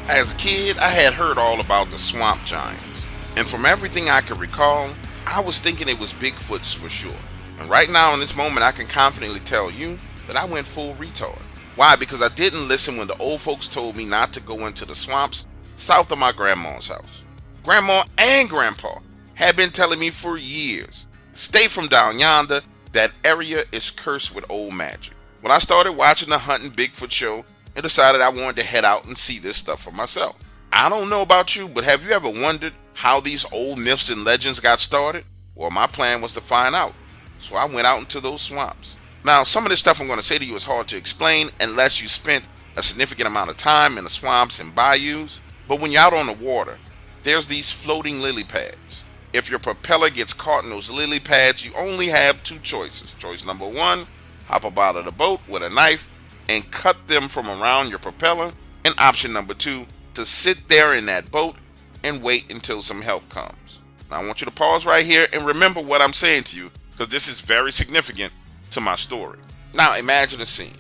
As a kid, I had heard all about the swamp giants, and from everything I could recall, I was thinking it was Bigfoots for sure. And right now, in this moment, I can confidently tell you that I went full retard. Why? Because I didn't listen when the old folks told me not to go into the swamps south of my grandma's house. Grandma and grandpa had been telling me for years, stay from down yonder, that area is cursed with old magic. When I started watching the Hunting Bigfoot show, and decided I wanted to head out and see this stuff for myself. I don't know about you, but have you ever wondered how these old myths and legends got started? Well, my plan was to find out, so I went out into those swamps. Now, some of this stuff I'm going to say to you is hard to explain unless you spent a significant amount of time in the swamps and bayous, but when you're out on the water, there's these floating lily pads. If your propeller gets caught in those lily pads, you only have two choices. Choice number one, hop up out of the boat with a knife and cut them from around your propeller, and option number two, to sit there in that boat and wait until some help comes. Now I want you to pause right here and remember what I'm saying to you, because this is very significant to my story. Now imagine a scene.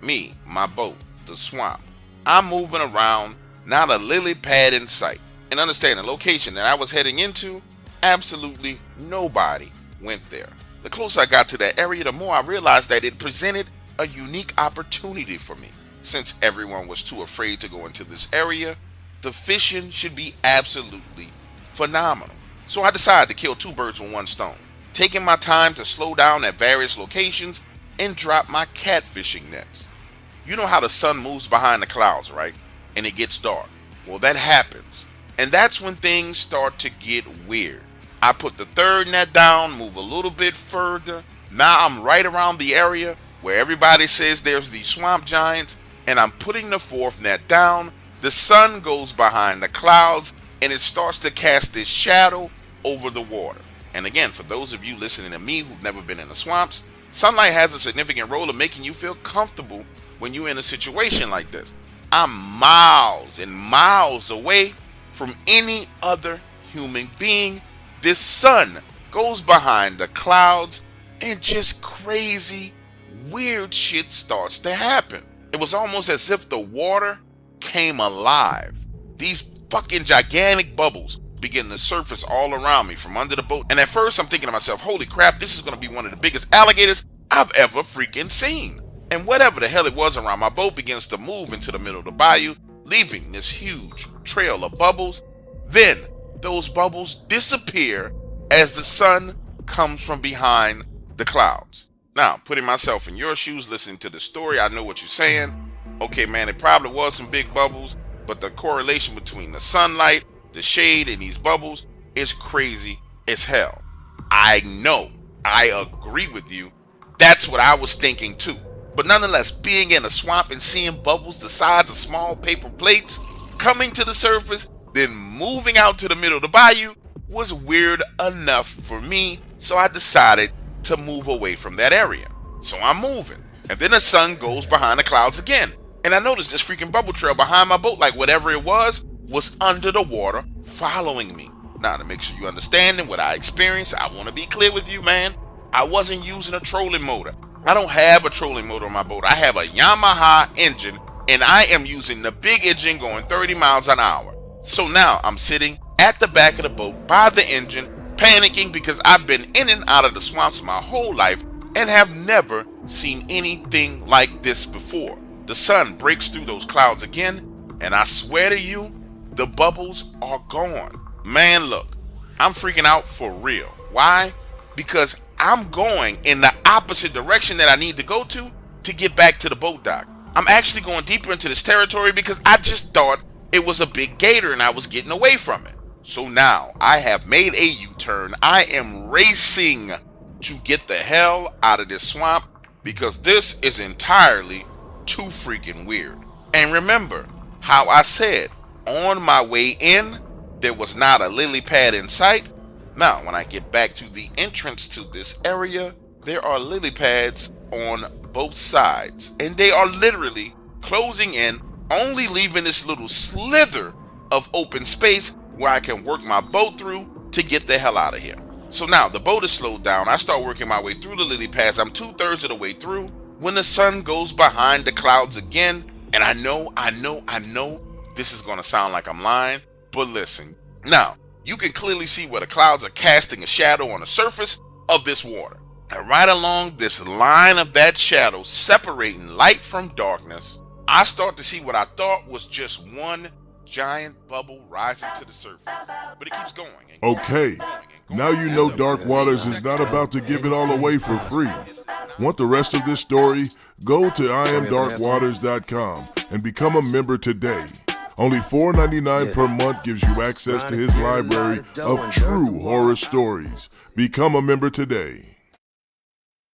Me, my boat, the swamp. I'm moving around, not a lily pad in sight. And understand the location that I was heading into, absolutely nobody went there. The closer I got to that area, the more I realized that it presented a unique opportunity for me. Since everyone was too afraid to go into this area, the fishing should be absolutely phenomenal. So I decided to kill two birds with one stone, taking my time to slow down at various locations and drop my catfishing nets. You know how the sun moves behind the clouds, right? And it gets dark. Well, that happens. And that's when things start to get weird. I put the third net down, move a little bit further. Now I'm right around the area where everybody says there's these swamp giants, and I'm putting the fourth net down. The sun goes behind the clouds and it starts to cast this shadow over the water. And again, for those of you listening to me who've never been in the swamps, sunlight has a significant role in making you feel comfortable when you're in a situation like this. I'm miles and miles away from any other human being. This sun goes behind the clouds and just crazy weird shit starts to happen. It was almost as if the water came alive. These fucking gigantic bubbles begin to surface all around me from under the boat. And at first I'm thinking to myself, holy crap, this is going to be one of the biggest alligators I've ever freaking seen. And whatever the hell it was around my boat begins to move into the middle of the bayou, leaving this huge trail of bubbles. Then those bubbles disappear as the sun comes from behind the clouds. Now, putting myself in your shoes, listening to the story, I know what you're saying. Okay, man, it probably was some big bubbles, but the correlation between the sunlight, the shade, and these bubbles is crazy as hell. I know, I agree with you. That's what I was thinking too. But nonetheless, being in a swamp and seeing bubbles the size of small paper plates coming to the surface, then moving out to the middle of the bayou was weird enough for me, so I decided to move away from that area. So I'm moving, and then the sun goes behind the clouds again, and I noticed this freaking bubble trail behind my boat, like whatever it was under the water following me. Now, to make sure you understand what I experienced, I want to be clear with you, man. I wasn't using a trolling motor. I don't have a trolling motor on my boat. I have a Yamaha engine, and I am using the big engine going 30 miles an hour. So now I'm sitting at the back of the boat by the engine, panicking because I've been in and out of the swamps my whole life and have never seen anything like this before. The sun breaks through those clouds again, and I swear to you, the bubbles are gone. Man, look, I'm freaking out for real. Why? Because I'm going in the opposite direction that I need to go to get back to the boat dock. I'm actually going deeper into this territory because I just thought it was a big gator and I was getting away from it. So now I have made a U-turn. I am racing to get the hell out of this swamp because this is entirely too freaking weird. And remember how I said on my way in, there was not a lily pad in sight. Now, when I get back to the entrance to this area, there are lily pads on both sides, and they are literally closing in, only leaving this little slither of open space where I can work my boat through to get the hell out of here. So now the boat is slowed down. I start working my way through the lily pads. I'm 2/3 of the way through when the sun goes behind the clouds again, and I know this is going to sound like I'm lying, but listen. Now, you can clearly see where the clouds are casting a shadow on the surface of this water. And right along this line of that shadow, separating light from darkness, I start to see what I thought was just one giant bubble rising to the surface. But it keeps going. Okay, now you know Dark Waters is not about to give it all away for free. Want the rest of this story? Go to IamDarkWaters.com and become a member today. Only $4.99 per month gives you access to his library of true horror stories. Become a member today.